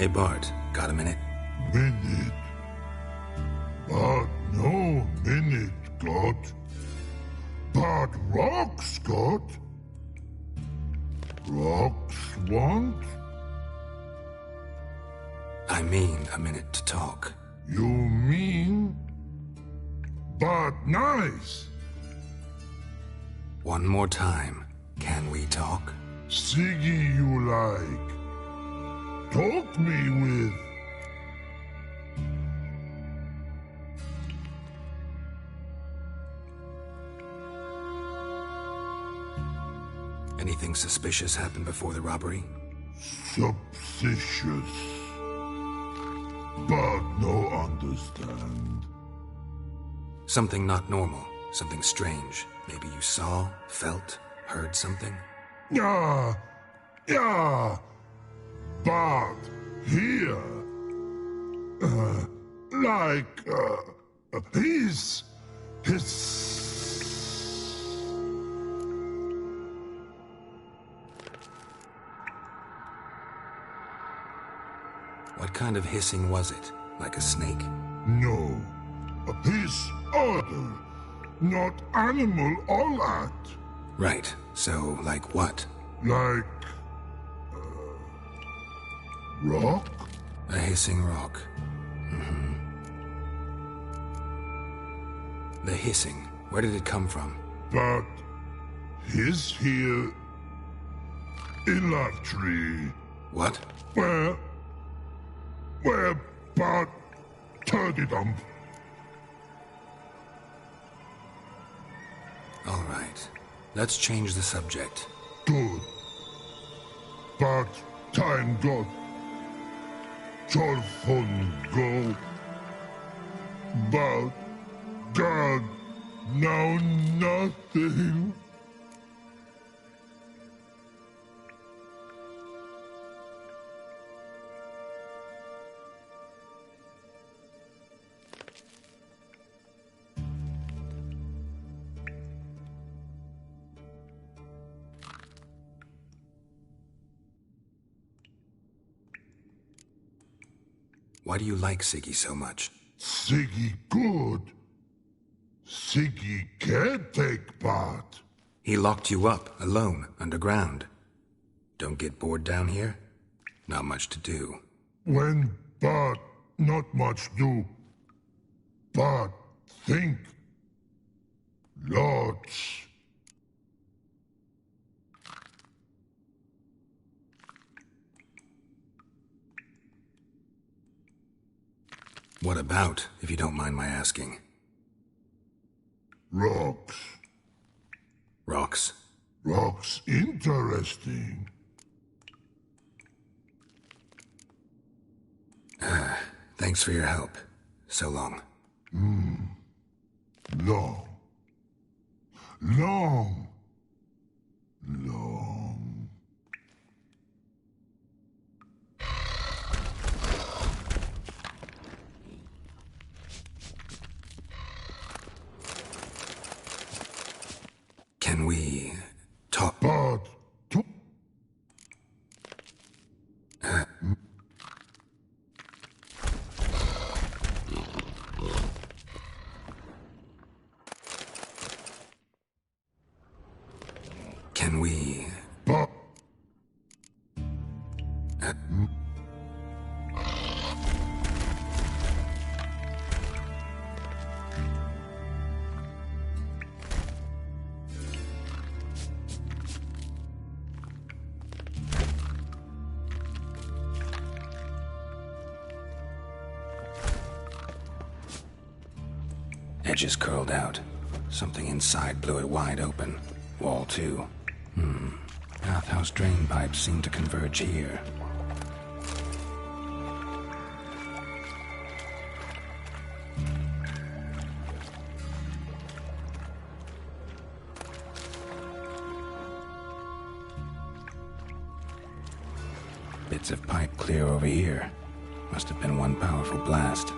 Hey Bart, got a minute? Minute. But no minute got. But rocks got. Rocks want? I mean a minute to talk. You mean? But nice. One more time, can we talk? Siggy you like. Talk me with. Anything suspicious happened before the robbery? Suspicious. But no understand. Something not normal, something strange. Maybe you saw, felt, heard something? Yeah. But here, his. What kind of hissing was it? Like a snake? No. His order. Not animal all that. Right, so like what? Like... rock? A hissing rock. The hissing, where did it come from? But... his here... in that tree. What? Where, but... turdy dump. All right, let's change the subject. Good. But time got. Fun go. But God, now nothing. Why do you like Siggy so much? Siggy good. Siggy can't take part. He locked you up, alone, underground. Don't get bored down here? Not much to do. When but not much do. But think. Lots. What about, if you don't mind my asking? Rocks. Rocks? Rocks interesting. Thanks for your help. So long. Long. Long. Long. Can we talk? But Can we? but Edges curled out. Something inside blew it wide open. Wall too. Bathhouse drain pipes seem to converge here. Bits of pipe clear over here. Must have been one powerful blast.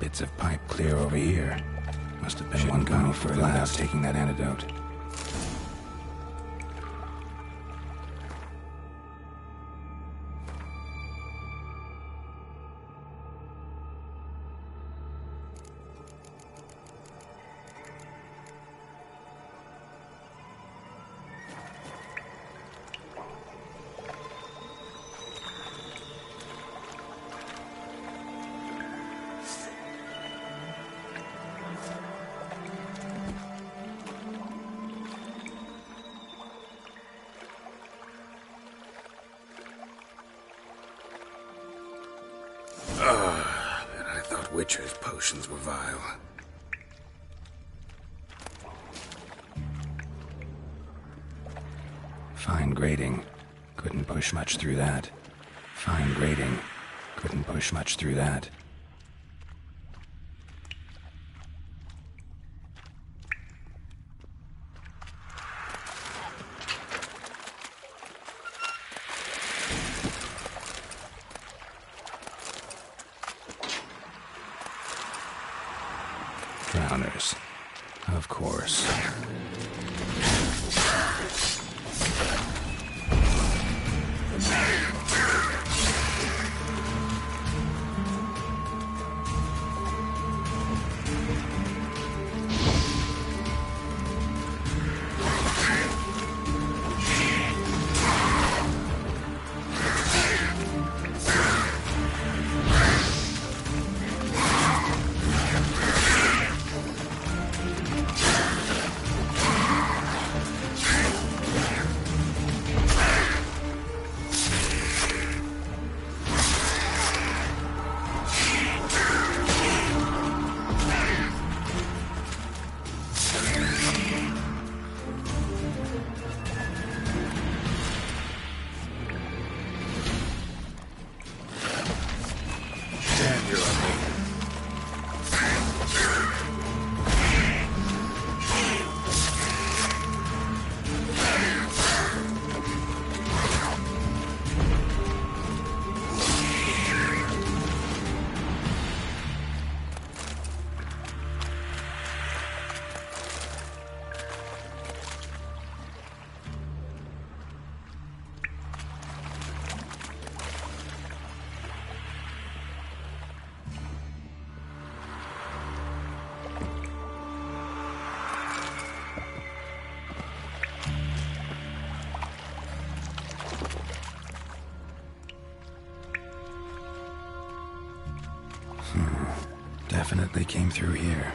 Bits of pipe clear over here. Must have been one going further without taking that antidote. And I thought Witcher's potions were vile. Fine grading. Couldn't push much through that. Fine grading. Couldn't push much through that. Drowners. Of course. Definitely came through here.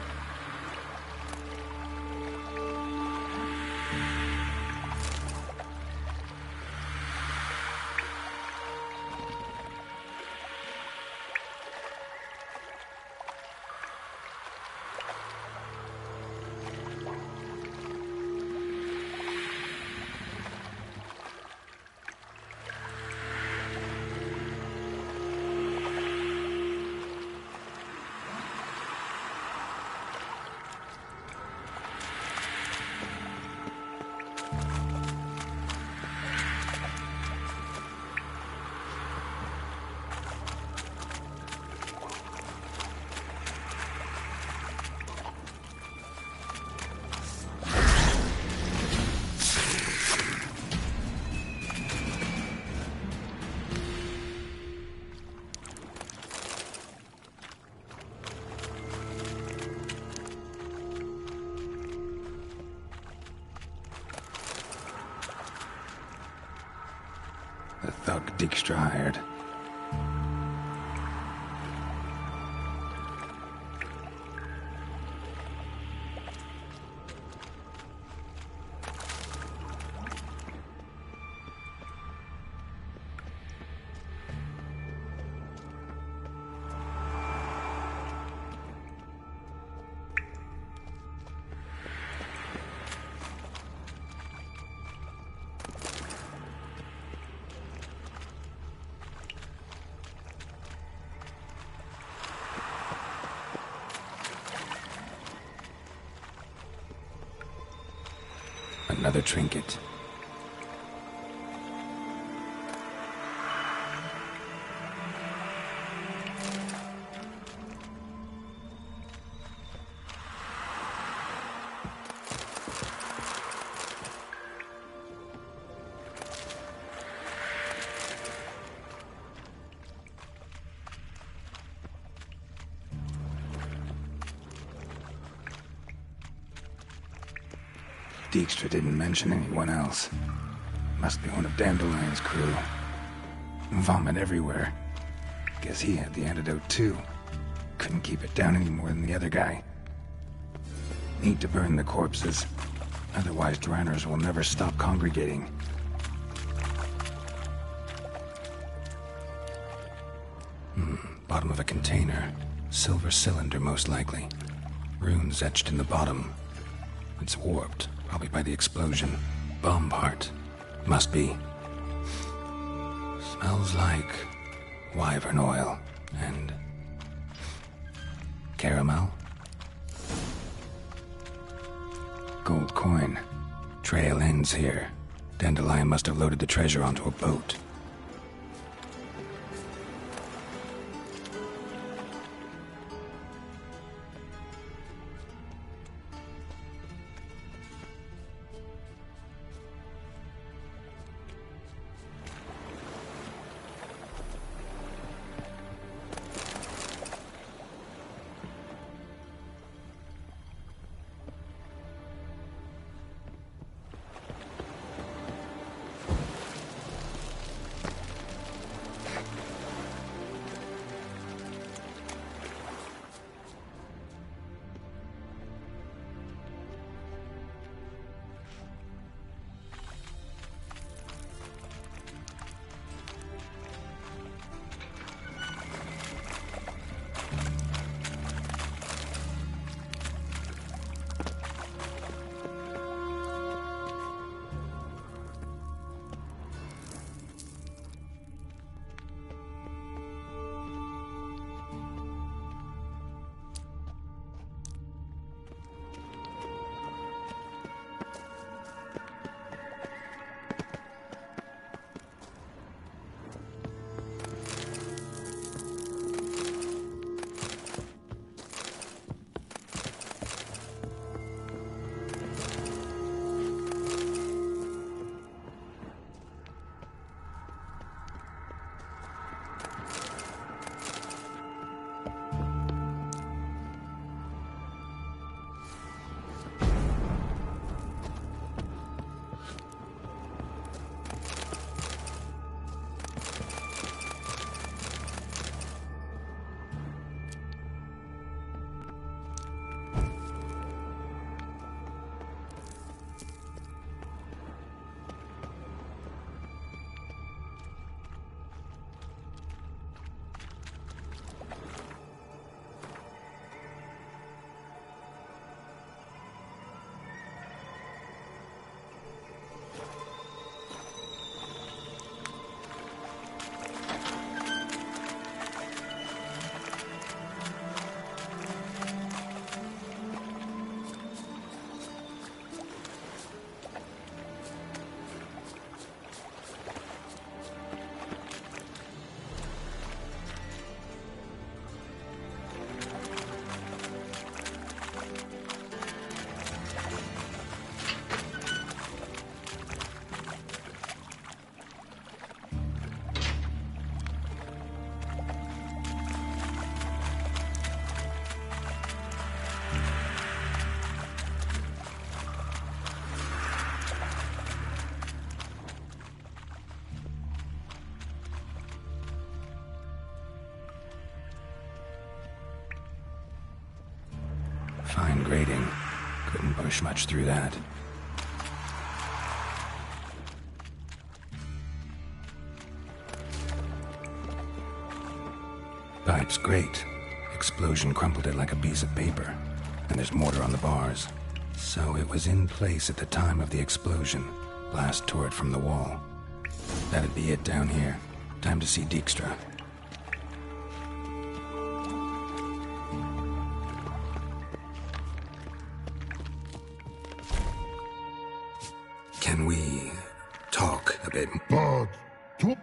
The thug Dijkstra hired. Another trinket. Dijkstra didn't mention anyone else. Must be one of Dandelion's crew. Vomit everywhere. Guess he had the antidote too. Couldn't keep it down any more than the other guy. Need to burn the corpses. Otherwise, Dranners will never stop congregating. Bottom of a container. Silver cylinder, most likely. Runes etched in the bottom. It's warped, probably by the explosion. Bomb part. Must be. Smells like wyvern oil and caramel. Gold coin. Trail ends here. Dandelion must have loaded the treasure onto a boat. Fine grading. Couldn't push much through that. Pipe's great. Explosion crumpled it like a piece of paper. And there's mortar on the bars. So it was in place at the time of the explosion. Blast tore it from the wall. That'd be it down here. Time to see Dijkstra. Can we talk a bit? But to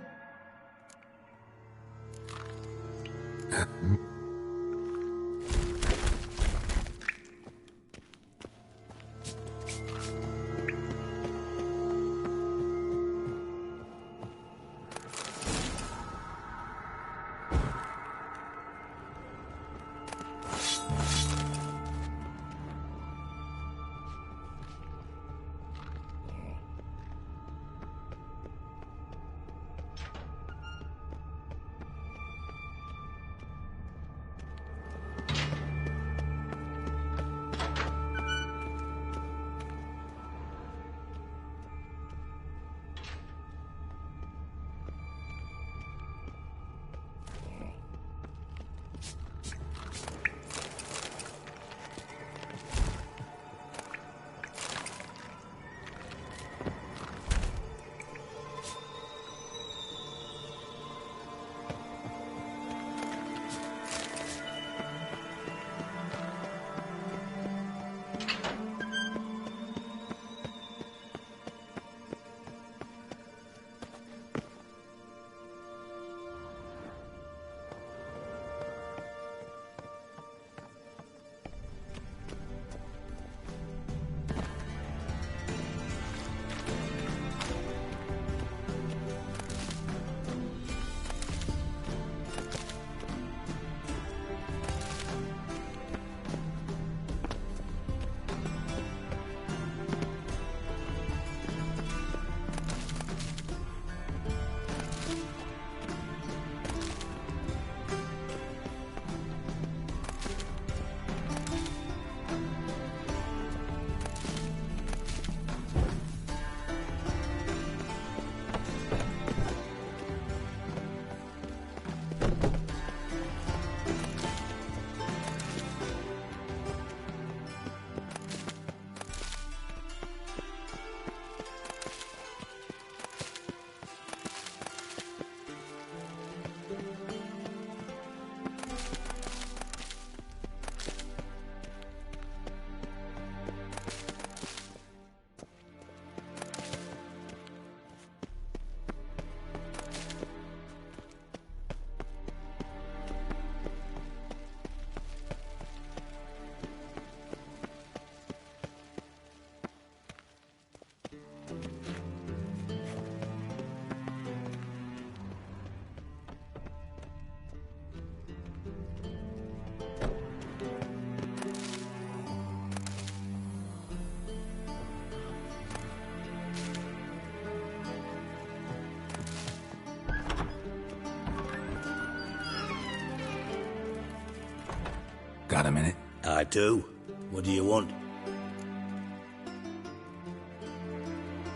Got a minute? I do. What do you want?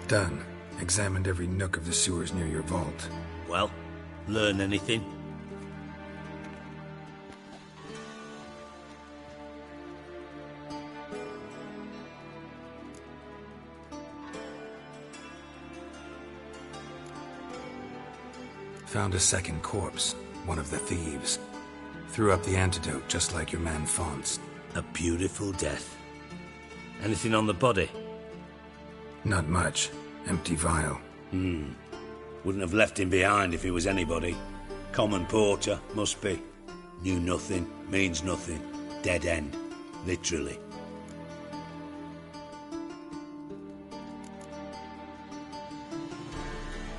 Done. Examined every nook of the sewers near your vault. Well, learn anything? Found a second corpse, one of the thieves. Threw up the antidote just like your man Fonz. A beautiful death. Anything on the body? Not much. Empty vial. Wouldn't have left him behind if he was anybody. Common porter, must be. Knew nothing, means nothing. Dead end. Literally.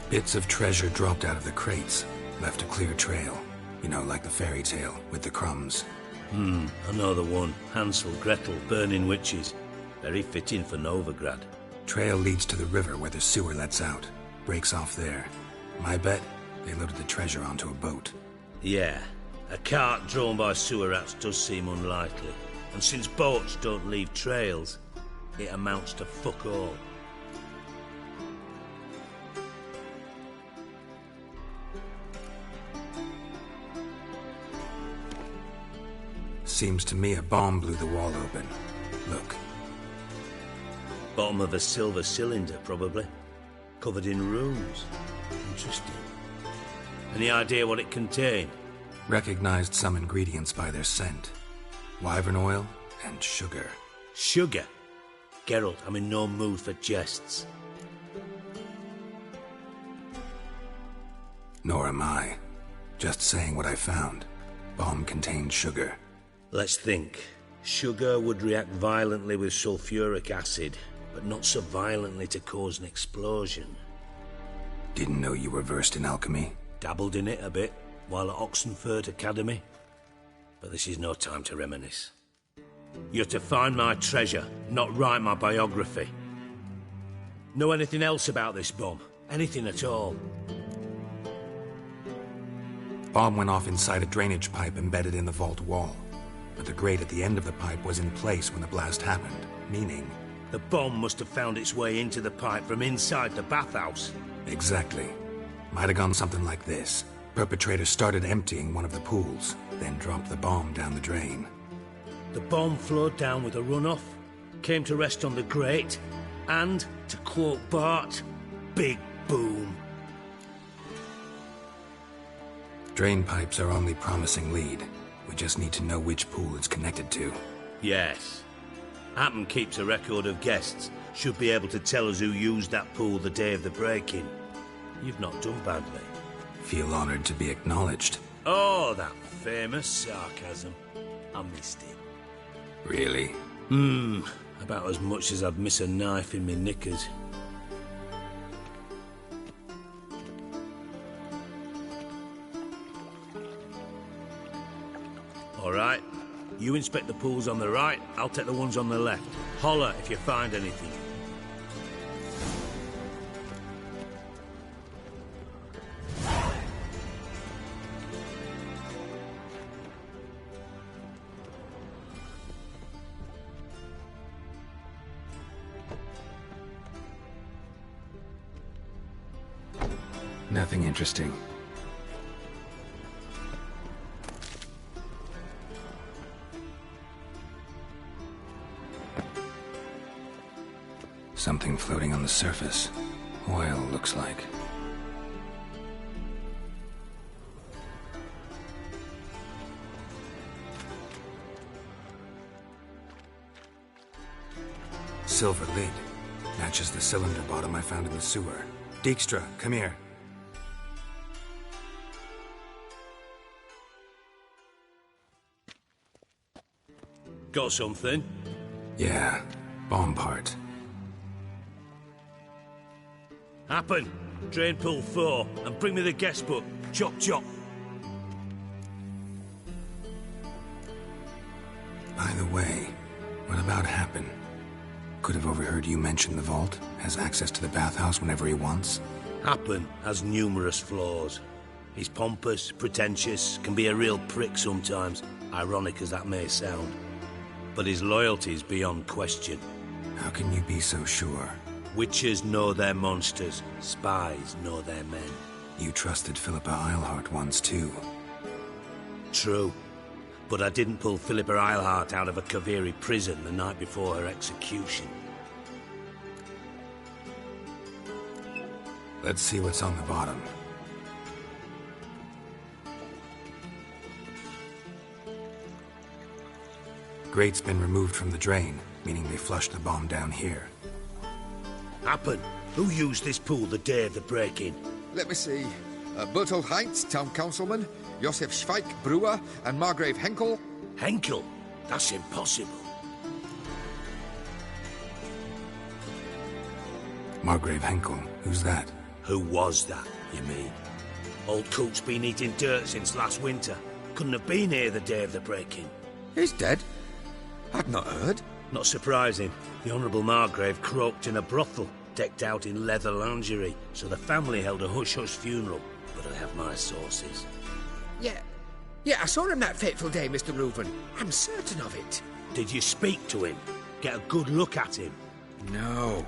Bits of treasure dropped out of the crates. Left a clear trail. You know, like the fairy tale, with the crumbs. I know the one. Hansel, Gretel, burning witches. Very fitting for Novigrad. Trail leads to the river where the sewer lets out. Breaks off there. My bet, they loaded the treasure onto a boat. Yeah. A cart drawn by sewer rats does seem unlikely. And since boats don't leave trails, it amounts to fuck all. Seems to me a bomb blew the wall open. Look. Bottom of a silver cylinder, probably. Covered in runes. Interesting. Any idea what it contained? Recognized some ingredients by their scent. Wyvern oil and sugar. Sugar? Geralt, I'm in no mood for jests. Nor am I. Just saying what I found. Bomb contained sugar. Let's think. Sugar would react violently with sulfuric acid, but not so violently to cause an explosion. Didn't know you were versed in alchemy. Dabbled in it a bit, while at Oxenford Academy. But this is no time to reminisce. You're to find my treasure, not write my biography. Know anything else about this bomb? Anything at all? Bomb went off inside a drainage pipe embedded in the vault wall. But the grate at the end of the pipe was in place when the blast happened, meaning... The bomb must have found its way into the pipe from inside the bathhouse. Exactly. Might have gone something like this. Perpetrator started emptying one of the pools, then dropped the bomb down the drain. The bomb flowed down with a runoff, came to rest on the grate, and, to quote Bart, big boom. Drain pipes are only promising lead. We just need to know which pool it's connected to. Yes. Happen keeps a record of guests. Should be able to tell us who used that pool the day of the break-in. You've not done badly. Feel honored to be acknowledged. Oh, that famous sarcasm. I missed it. Really? About as much as I'd miss a knife in me knickers. All right. You inspect the pools on the right, I'll take the ones on the left. Holler if you find anything. Nothing interesting. Something floating on the surface. Oil, looks like. Silver lid. Matches the cylinder bottom I found in the sewer. Dijkstra, come here. Got something? Yeah, bomb part. Happen. Drain pool 4, and bring me the guest book. Chop chop. By the way, what about Happen? Could have overheard you mention the vault. Has access to the bathhouse whenever he wants. Happen has numerous flaws. He's pompous, pretentious, can be a real prick sometimes. ironic as that may sound. But his loyalty's beyond question. How can you be so sure? Witchers know their monsters, spies know their men. You trusted Philippa Eilhart once too. True. But I didn't pull Philippa Eilhart out of a Kaviri prison the night before her execution. Let's see what's on the bottom. Grate's been removed from the drain, meaning they flushed the bomb down here. Happen. Who used this pool the day of the break-in? Let me see. Bertolt Heinz, town councilman, Josef Schweik, brewer, and Margrave Henkel. Henkel? That's impossible. Margrave Henkel, who's that? Who was that, you mean? Old Coot's been eating dirt since last winter. Couldn't have been here the day of the break-in. He's dead? I'd not heard. Not surprising. The Honourable Margrave croaked in a brothel, decked out in leather lingerie, so the family held a hush-hush funeral. But I have my sources. Yeah, I saw him that fateful day, Mr. Reuven. I'm certain of it. Did you speak to him? Get a good look at him? No.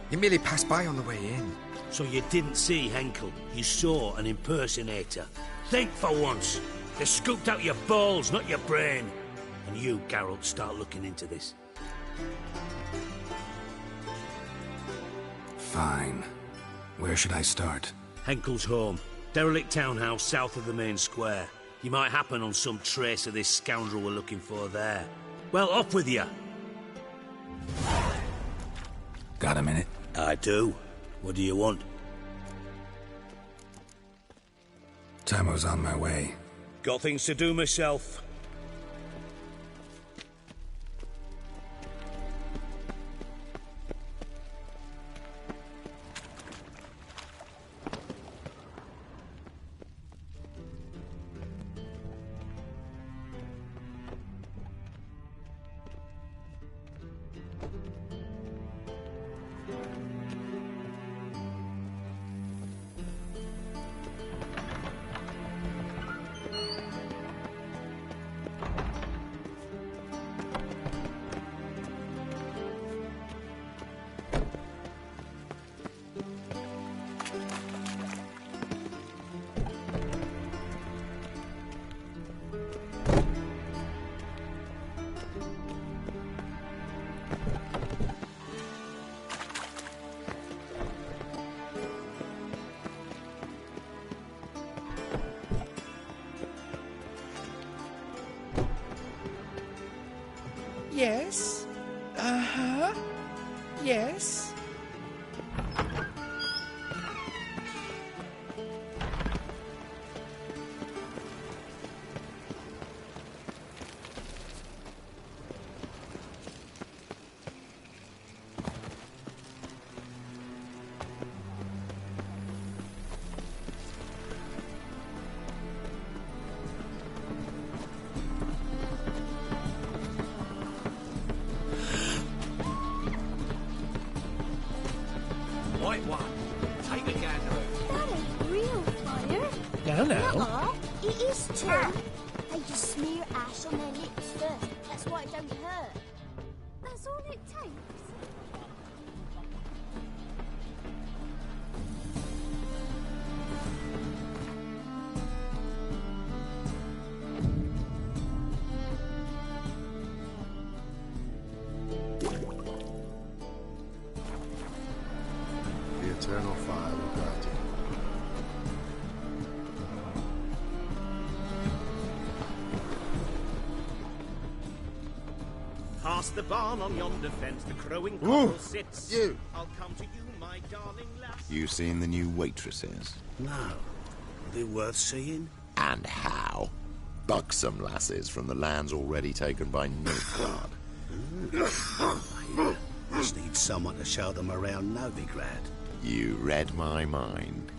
He merely passed by on the way in. So you didn't see Henkel. You saw an impersonator. Think for once. They scooped out your balls, not your brain. And you, Geralt, start looking into this. Fine. Where should I start? Henkel's home. Derelict townhouse south of the main square. You might happen on some trace of this scoundrel we're looking for there. Well, off with you. Got a minute? I do. What do you want? Tamo's on my way. Got things to do myself. Yes? Uh-huh. Yes? White one. Take a gander. That ain't real fire. No, no. Nuh-uh. It is too. They just smear ash on their lips first. That's why it don't hurt. That's all it takes. The eternal fire will guide you. Past the barn on yonder fence, the crowing cockle sits. You! I'll come to you, my darling lass. You seen the new waitresses? No. Are they worth seeing? And how? Buxom lasses from the lands already taken by Nilfgaard. Just need someone to show them around Novigrad. You read my mind.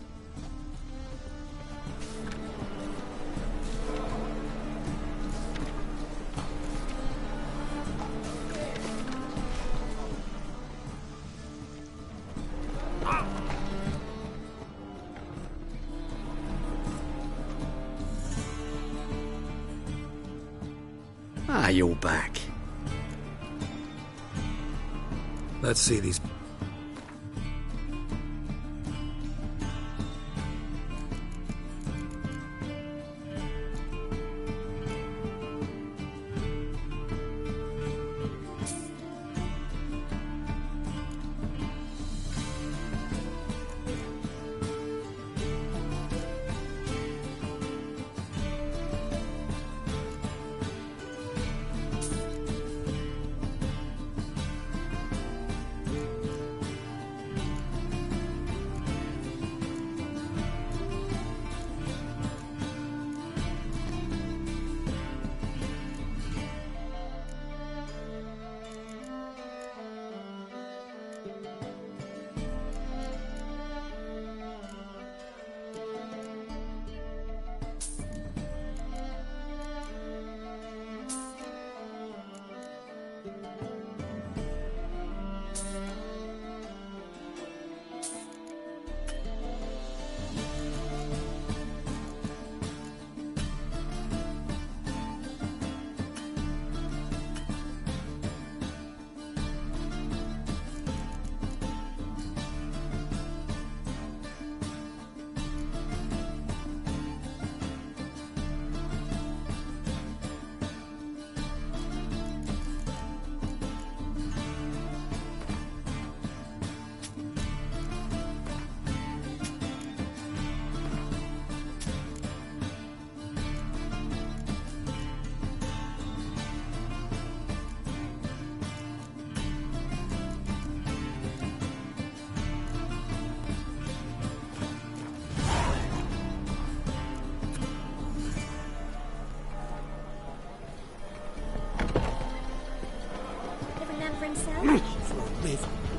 Ah, you're back. Let's see these.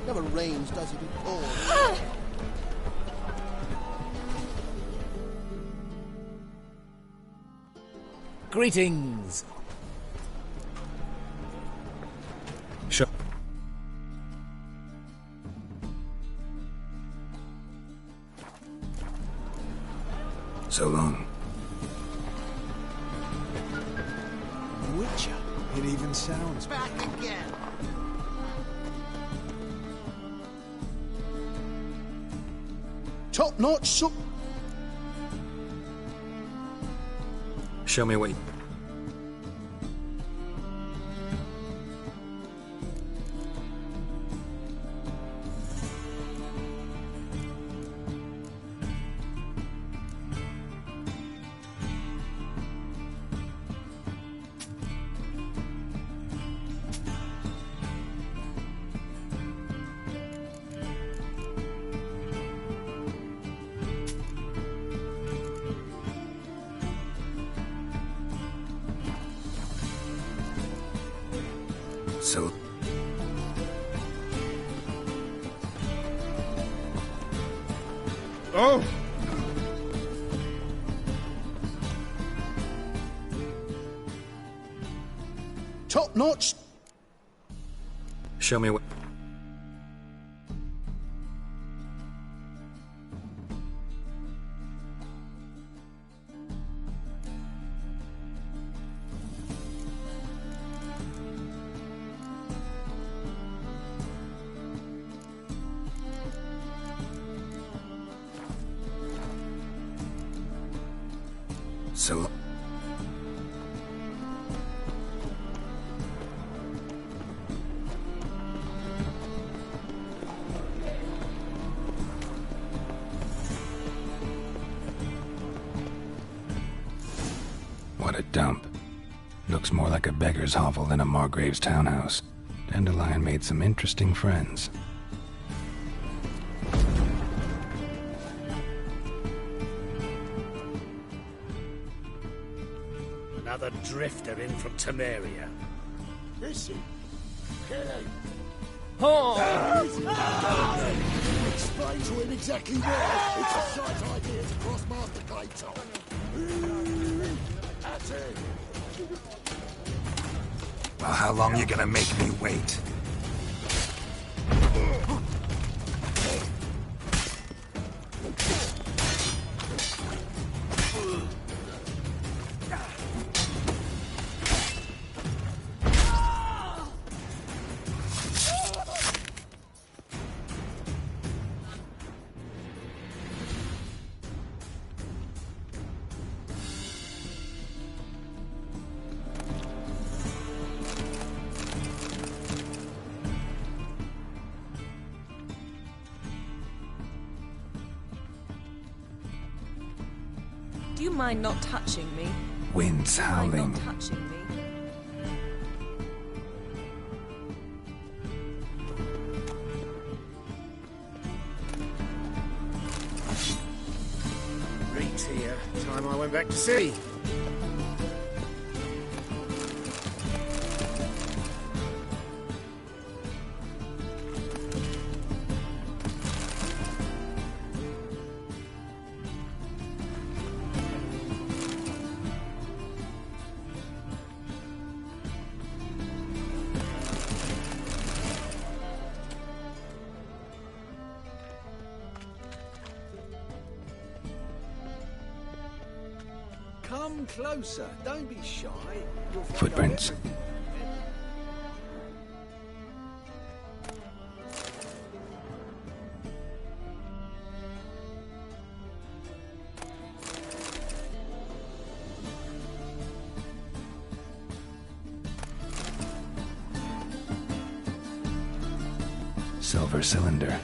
Never rains, does it? It pours. Greetings. Sure. So long. Witcher. It even sounds back again. Top-notch soup. Show me what you... So... Oh! Top-notch. Show me what... So... What a dump. Looks more like a beggar's hovel than a Margrave's townhouse. Dandelion made some interesting friends. Another drifter in from Temeria. Is he? Kill him. Explain to him exactly where. It's a shite idea to cross Master Clayton. That's it. Well, how long you gonna make me wait? mind not touching me? Wind's Mind howling. not touching me? Reed's here. Time I went back to sea. Come closer. Don't be shy. You'll find Footprints. out everything. Silver cylinder.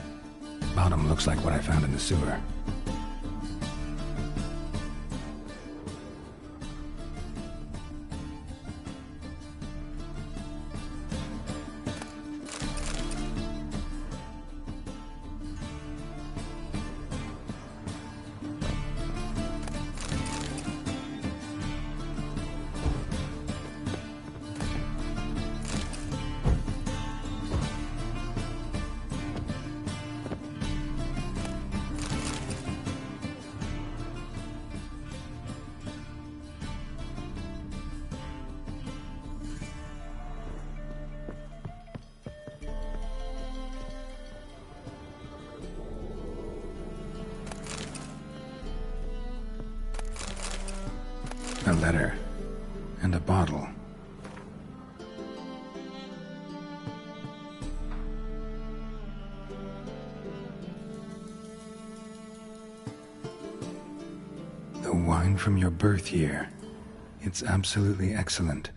Bottom looks like what I found in the sewer. A letter. And a bottle. The wine from your birth year. It's absolutely excellent.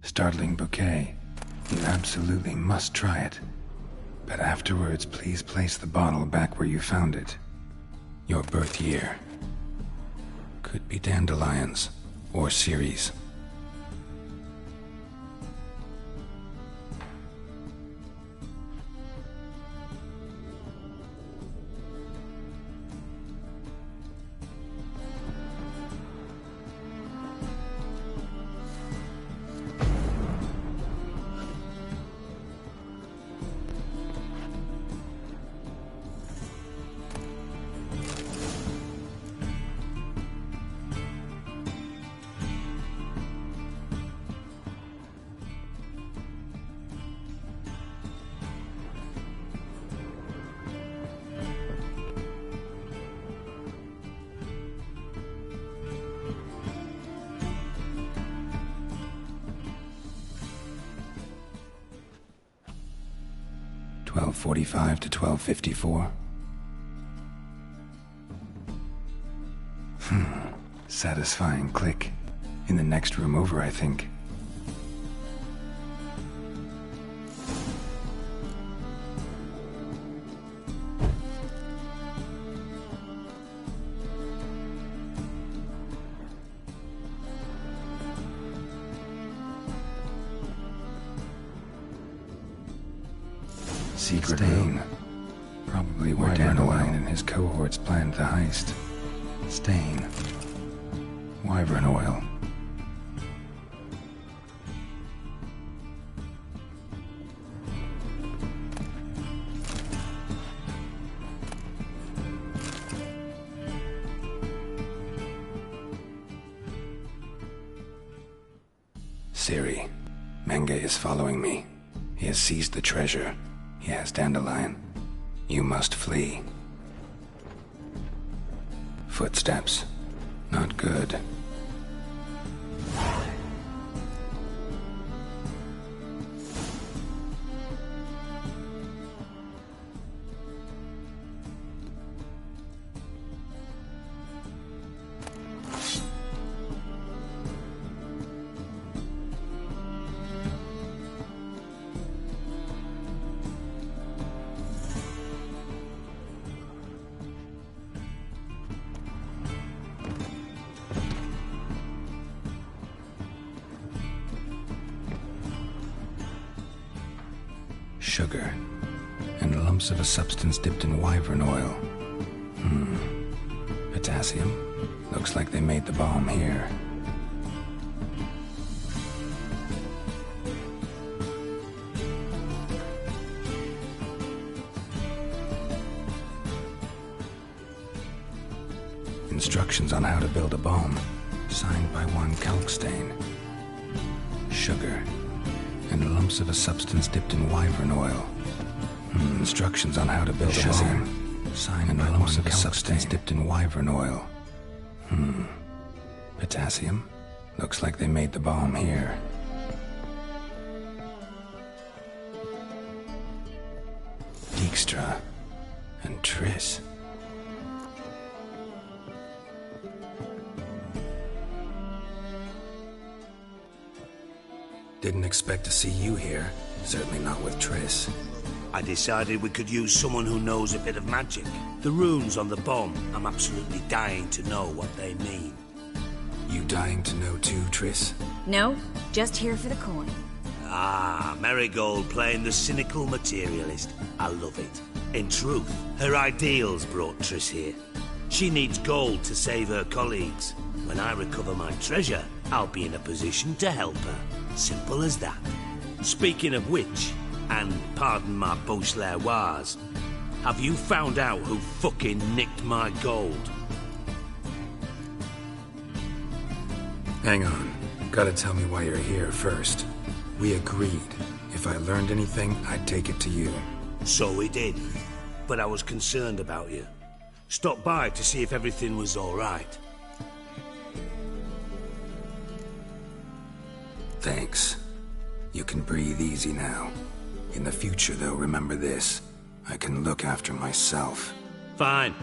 Startling bouquet. You absolutely must try it. But afterwards, please place the bottle back where you found it. Your birth year. Could be dandelions. Or Ceres. .45 to 12:54. Satisfying click. In the next room over, I think. Secret room. Probably where Dandelion and his cohorts planned the heist. Stain. Wyvern oil. Siri. Menge is following me. He has seized the treasure. He has Dandelion. You must flee. Footsteps. Not good. sugar, and lumps of a substance dipped in wyvern oil. Potassium? Looks like they made the bomb here. Instructions on how to build a bomb, signed by one Kalkstain. Sugar, and lumps of a substance dipped in wyvern oil. Instructions on how to build a bomb, signed by lumps of a substance dipped in wyvern oil. Potassium? Looks like they made the bomb here. Dijkstra and Triss. Didn't expect to see you here. Certainly not with Triss. I decided we could use someone who knows a bit of magic. The runes on the bomb, I'm absolutely dying to know what they mean. You dying to know too, Triss? No, just here for the coin. Ah, Marigold playing the cynical materialist. I love it. In truth, her ideals brought Triss here. She needs gold to save her colleagues. When I recover my treasure, I'll be in a position to help her. Simple as that. Speaking of which, and pardon my Beauclervois, have you found out who fucking nicked my gold? Hang on. Gotta tell me why you're here first. We agreed. If I learned anything, I'd take it to you. So we did. But I was concerned about you. Stopped by to see if everything was all right. Thanks. You can breathe easy now. In the future, though, remember this. I can look after myself. Fine.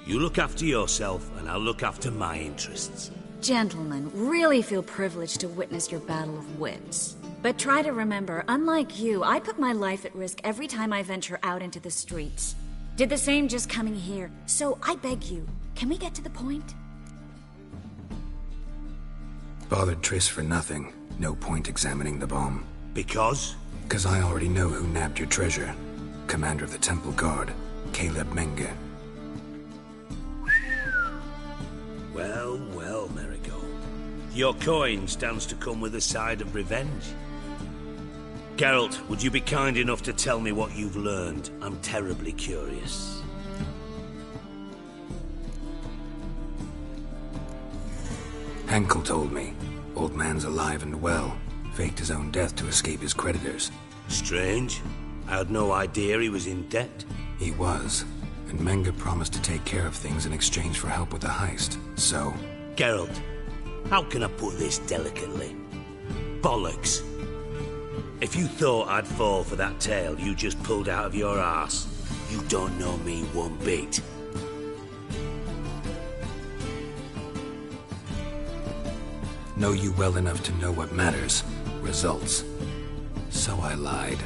You look after yourself, and I'll look after my interests. Gentlemen, really feel privileged to witness your battle of wits. But try to remember, unlike you, I put my life at risk every time I venture out into the streets. Did the same just coming here. So I beg you, can we get to the point? Bothered Triss for nothing. No point examining the bomb. Because? Because I already know who nabbed your treasure. Commander of the Temple Guard, Caleb Menge. Well, well, Marigold. Your coin stands to come with a side of revenge. Geralt, would you be kind enough to tell me what you've learned? I'm terribly curious. Henkel told me. Old man's alive and well. Faked his own death to escape his creditors. Strange. I had no idea he was in debt. He was. And Menge promised to take care of things in exchange for help with the heist. So... Geralt, how can I put this delicately? Bollocks. If you thought I'd fall for that tale you just pulled out of your arse, you don't know me one bit. Know you well enough to know what matters. Results. So I lied.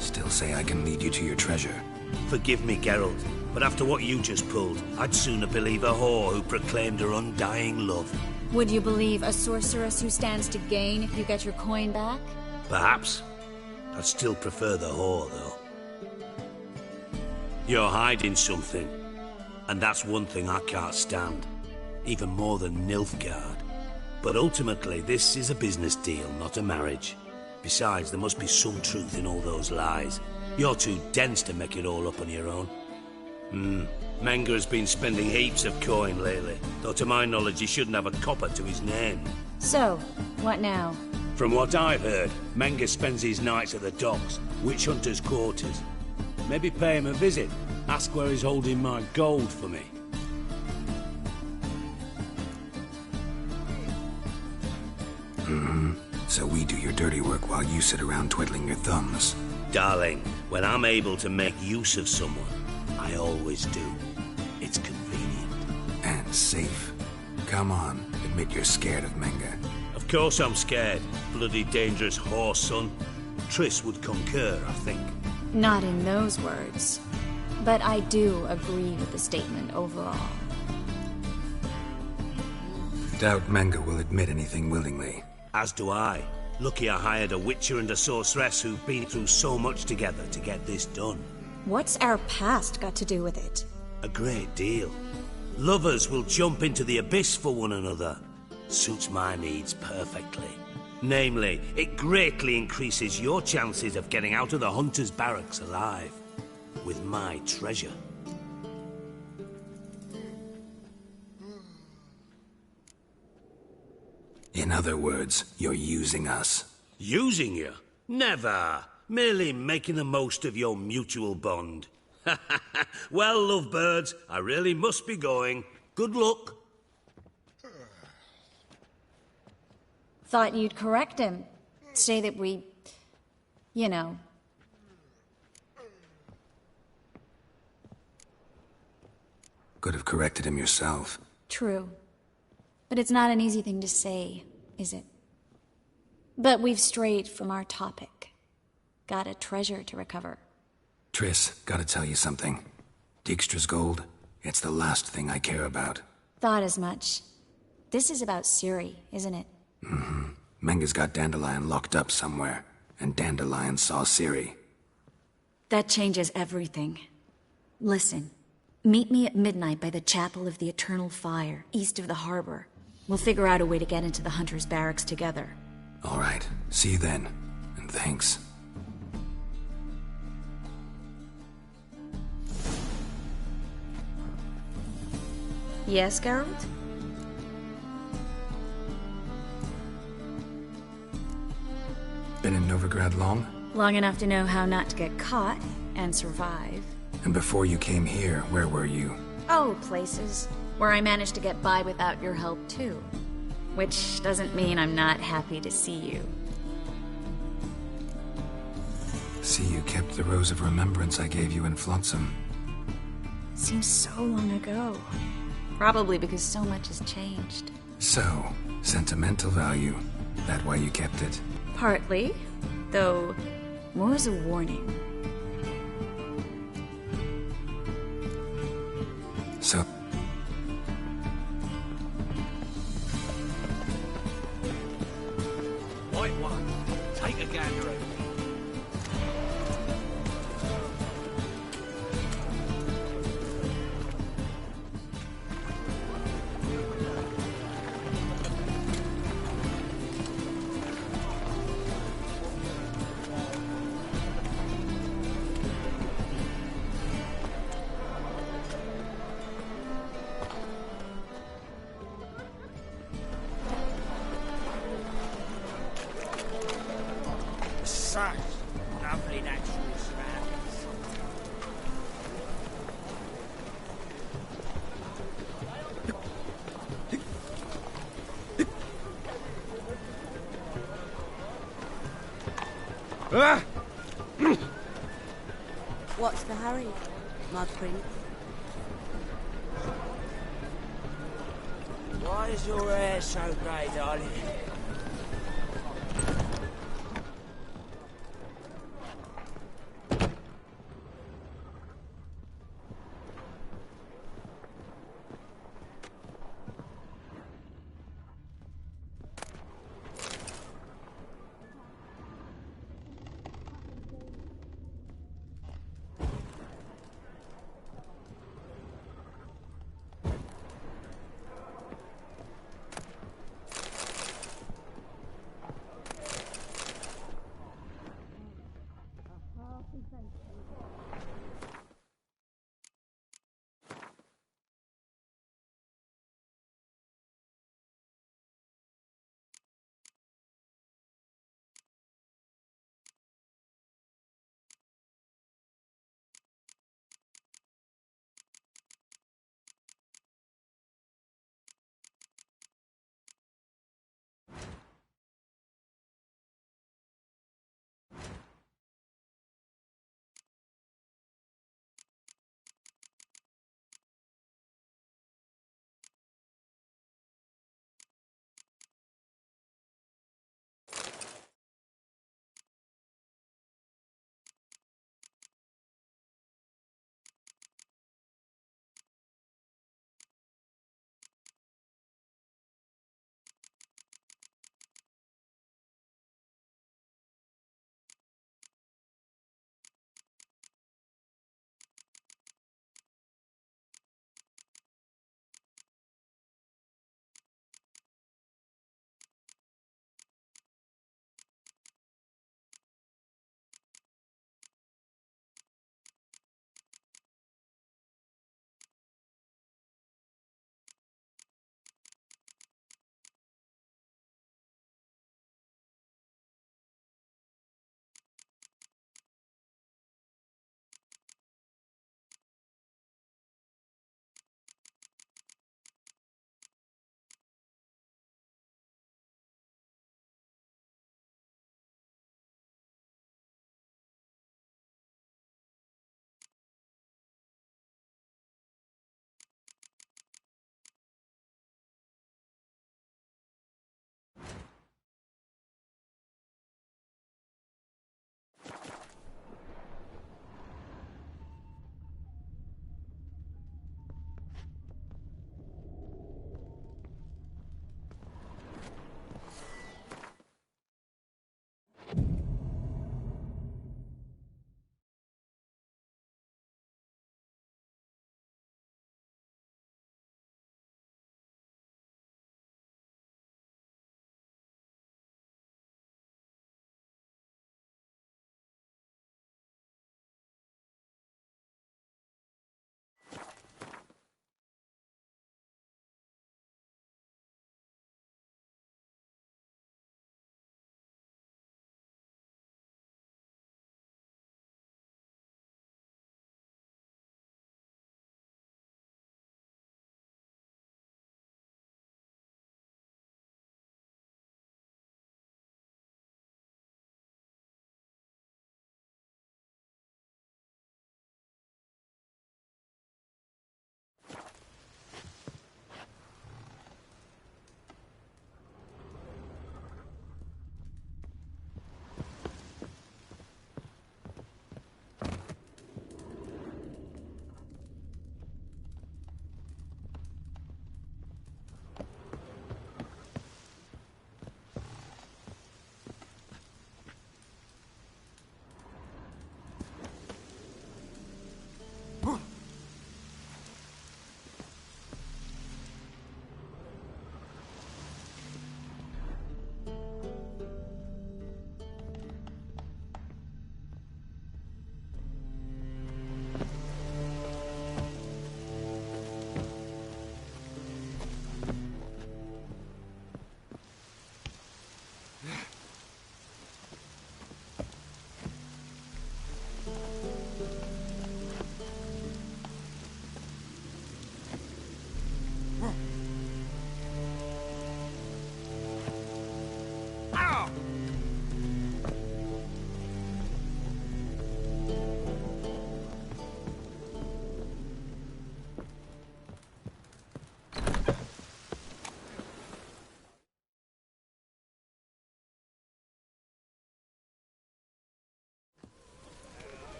Still say I can lead you to your treasure. Forgive me, Geralt, but after what you just pulled, I'd sooner believe a whore who proclaimed her undying love. Would you believe a sorceress who stands to gain if you get your coin back? Perhaps. I'd still prefer the whore, though. You're hiding something, and that's one thing I can't stand. Even more than Nilfgaard. But ultimately, this is a business deal, not a marriage. Besides, there must be some truth in all those lies. You're too dense to make it all up on your own. Menge has been spending heaps of coin lately, though to my knowledge he shouldn't have a copper to his name. So, what now? From what I've heard, Menge spends his nights at the docks, witch hunters' quarters. Maybe pay him a visit, ask where he's holding my gold for me. So we do your dirty work while you sit around twiddling your thumbs. Darling, when I'm able to make use of someone, I always do. It's convenient. And safe. Come on, admit you're scared of Menge. Of course I'm scared. Bloody dangerous whore, son. Triss would concur, I think. Not in those words. But I do agree with the statement overall. Doubt Menge will admit anything willingly. As do I. Lucky I hired a witcher and a sorceress who've been through so much together to get this done. What's our past got to do with it? A great deal. Lovers will jump into the abyss for one another. Suits my needs perfectly. Namely, it greatly increases your chances of getting out of the hunter's barracks alive. With my treasure. In other words, you're using us. Using you? Never. Merely making the most of your mutual bond. Well, lovebirds, I really must be going. Good luck. Thought you'd correct him. Say that we... you know... Could have corrected him yourself. True. But it's not an easy thing to say, is it? But we've strayed from our topic. Got a treasure to recover. Triss, gotta tell you something. Dijkstra's gold, it's the last thing I care about. Thought as much. This is about Ciri, isn't it? Mm-hmm. Menga's got Dandelion locked up somewhere, and Dandelion saw Ciri. That changes everything. Listen, meet me at midnight by the Chapel of the Eternal Fire, east of the harbor. We'll figure out a way to get into the Hunter's barracks together. All right, see you then, and thanks. Yes, Geralt? Been in Novigrad long? Long enough to know how not to get caught and survive. And before you came here, where were you? Oh, places where I managed to get by without your help, too. Which doesn't mean I'm not happy to see you. See, you kept the rose of remembrance I gave you in Flotsam. Seems so long ago. Probably because so much has changed. So, sentimental value. That why you kept it? Partly, though more as a warning. So... White one, take a gander at me. Such lovely natural surroundings. What's the hurry, my prince? Why is your hair so grey, darling?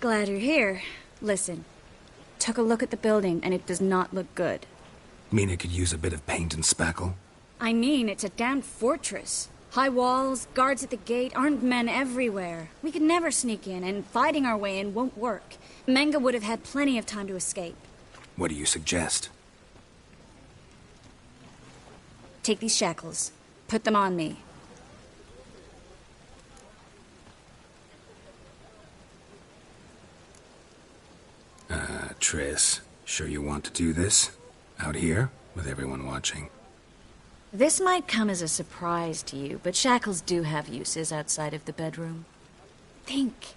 Glad you're here. Listen, took a look at the building, and it does not look good. Mean it could use a bit of paint and spackle? I mean, it's a damn fortress. High walls, guards at the gate, armed men everywhere. We could never sneak in, and fighting our way in won't work. Menga would have had plenty of time to escape. What do you suggest? Take these shackles. Put them on me. Triss, sure you want to do this? Out here, with everyone watching? This might come as a surprise to you, but shackles do have uses outside of the bedroom. Think.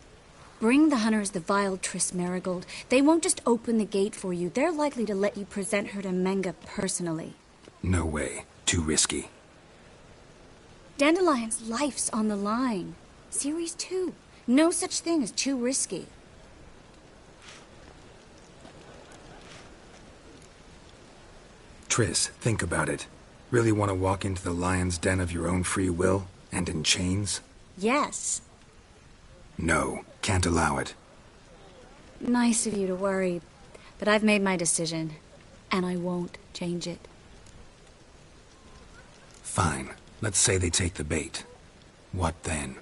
Bring the hunters the vile Triss Marigold. They won't just open the gate for you. They're likely to let you present her to Menga personally. No way. Too risky. Dandelion's life's on the line. Series 2. No such thing as too risky. Triss, think about it. Really want to walk into the lion's den of your own free will, and in chains? Yes. No, can't allow it. Nice of you to worry, but I've made my decision, and I won't change it. Fine. Let's say they take the bait. What then?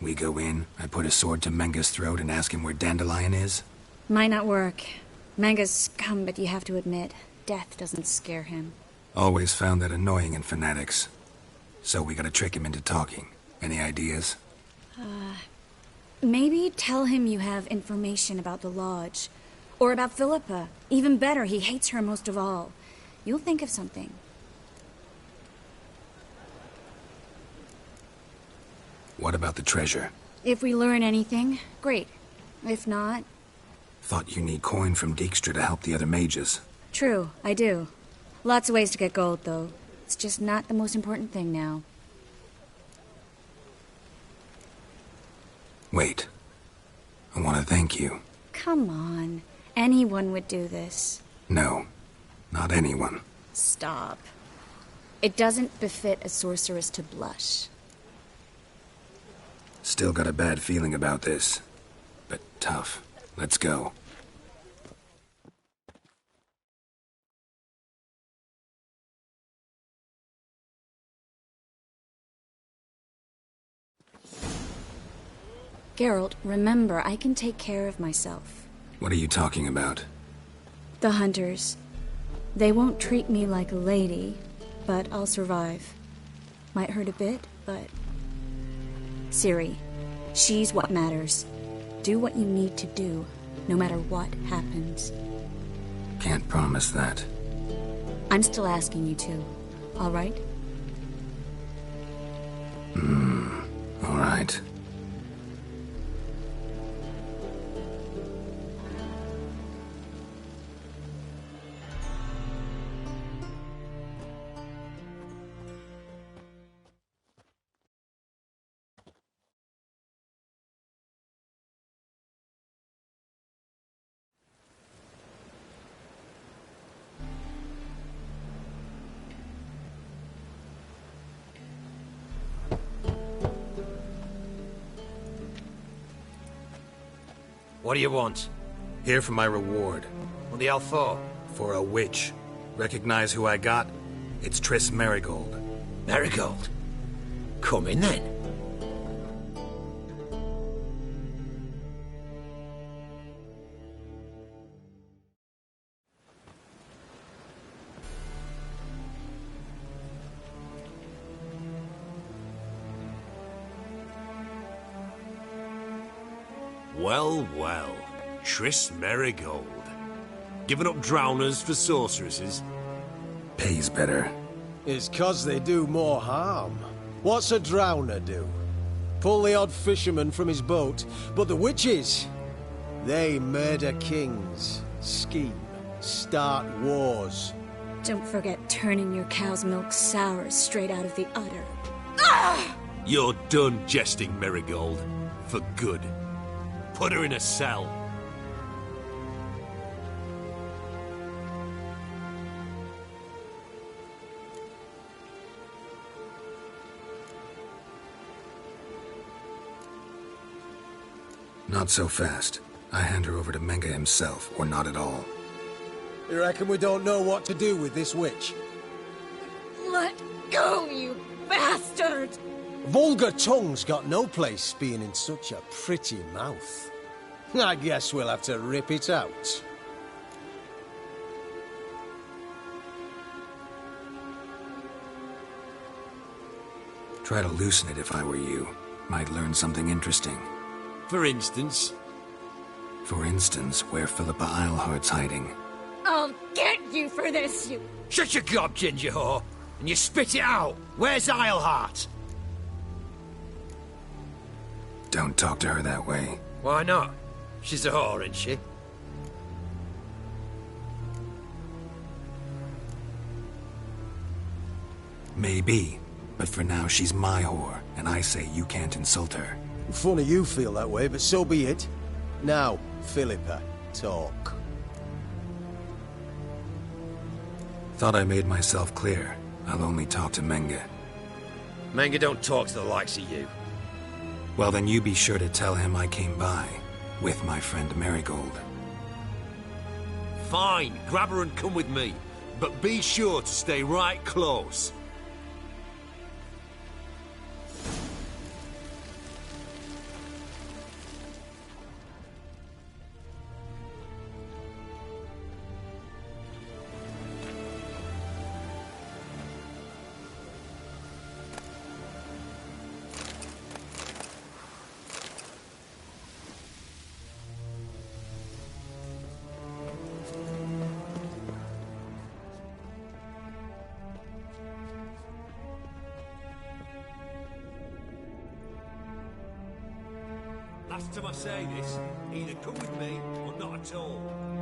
We go in, I put a sword to Menga's throat and ask him where Dandelion is? Might not work. Menga's scum, but you have to admit, death doesn't scare him. Always found that annoying in fanatics. So we gotta trick him into talking. Any ideas? Maybe tell him you have information about the Lodge. Or about Philippa. Even better, he hates her most of all. You'll think of something. What about the treasure? If we learn anything, great. If not... Thought you need coin from Dijkstra to help the other mages. True, I do. Lots of ways to get gold, though. It's just not the most important thing now. Wait. I want to thank you. Come on. Anyone would do this. No. Not anyone. Stop. It doesn't befit a sorceress to blush. Still got a bad feeling about this. But tough. Let's go. Geralt, remember, I can take care of myself. What are you talking about? The hunters. They won't treat me like a lady, but I'll survive. Might hurt a bit, but... Ciri, she's what matters. Do what you need to do, no matter what happens. Can't promise that. I'm still asking you to, all right? All right. What do you want? Here for my reward. What the hell for? For a witch. Recognize who I got? It's Triss Marigold. Marigold? Come in then. Well, well. Triss Marigold. Giving up drowners for sorceresses? Pays better. It's 'cause they do more harm. What's a drowner do? Pull the odd fisherman from his boat, but the witches, they murder kings, scheme, start wars. Don't forget turning your cow's milk sour straight out of the udder. You're done jesting, Marigold. For good. Put her in a cell. Not so fast. I hand her over to Menga himself, or not at all. You reckon we don't know what to do with this witch? Let go, you bastard! Vulgar tongue's got no place being in such a pretty mouth. I guess we'll have to rip it out. Try to loosen it if I were you. Might learn something interesting. For instance? For instance, where Philippa Eilhart's hiding. I'll get you for this, you... Shut your gob, ginger whore, and you spit it out. Where's Eilhart? Don't talk to her that way. Why not? She's a whore, isn't she? Maybe, but for now she's my whore, and I say you can't insult her. Funny you feel that way, but so be it. Now, Philippa, talk. Thought I made myself clear. I'll only talk to Menga. Menga don't talk to the likes of you. Well, then you be sure to tell him I came by, with my friend Marigold. Fine, grab her and come with me. But be sure to stay right close. Last time I say this, either come with me or not at all.